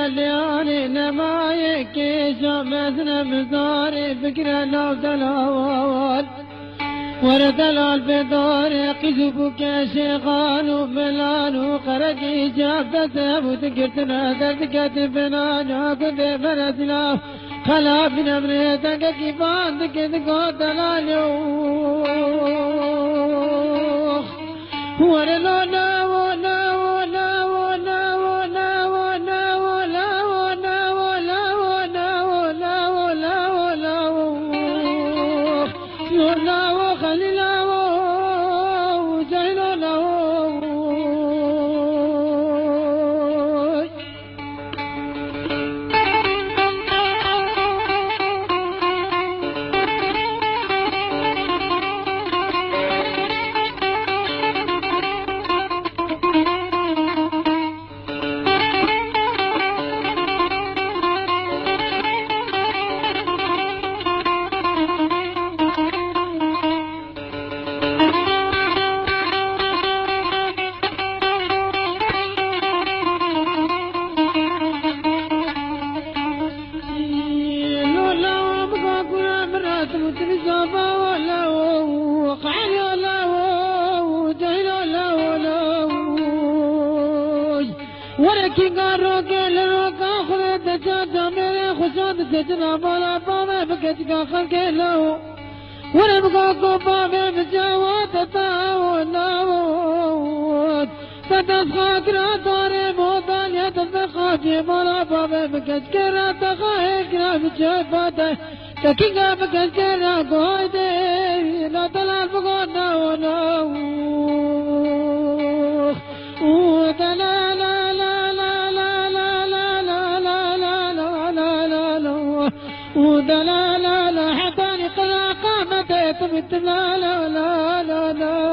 الليالي نمايك شمسنا مزاري فكرة لو دلال وردلال بداري قذبك يا شيخان وملان وقرقي جابته وذكرتنا دردقت بنانا كنت بنتنا خلافنا مريتك كيفان ذكرت دلال ورلونا ولكن قالوا كل خذت جاتا من خشوت سجنا بلا بابا بكتك خلق له ونبقى بابا بجوات تاوناوت تتسخاك راتاري موطان يتسخاك بلا بابا بكتك راتخاك رابجفاته تكينغا بكتك راقويدي لا تلال بقونا وناوت ودلالا ودلالا لا حتاني قلا قامت تبت لا لا لا لا لا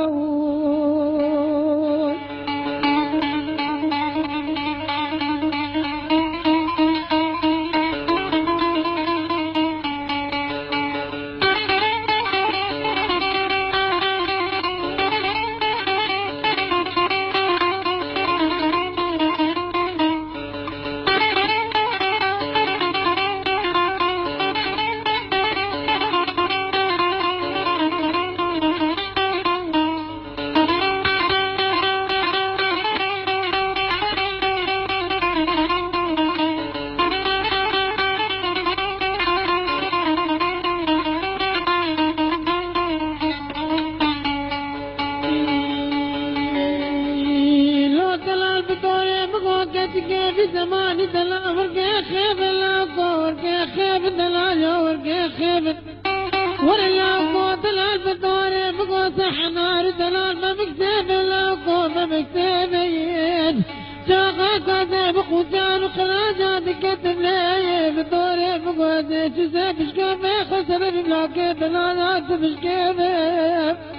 في زمان دلال ورقي خيب اللاقو ورقي خيب دلال ورقي خيب ورلاقو دلال بدوري بقو سحنار دلال ما مكتب اللاقو ما مكتبين شاقا كذب قوتان وخراجات كتب لي بدوري بقو زي جزء بشكوفي خسر بلاقي دلالات بشكوفي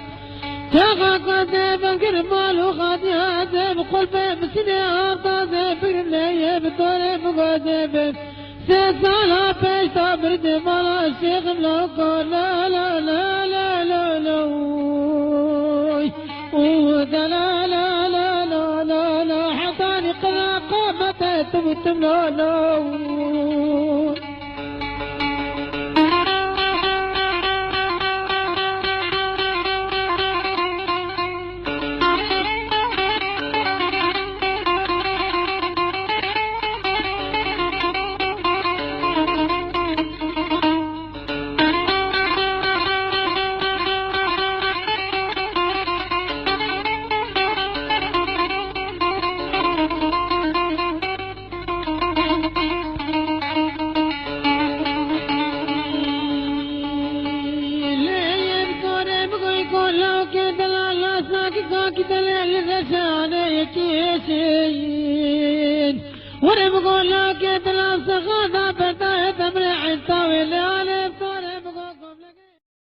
شاقا كذب القربال وخاديات بقلبي مسني أرضا برملية بدوري مقادب سيسالها بيشتا برد مالا الشيخ ملوكو لا لا لا لا لا لا وذا لا لا لا لا لا لا حطاني قلا قامت تمتم لا لا ورم قول لك يتلاصق هذا بداية تمرح الطاوي اللي عليه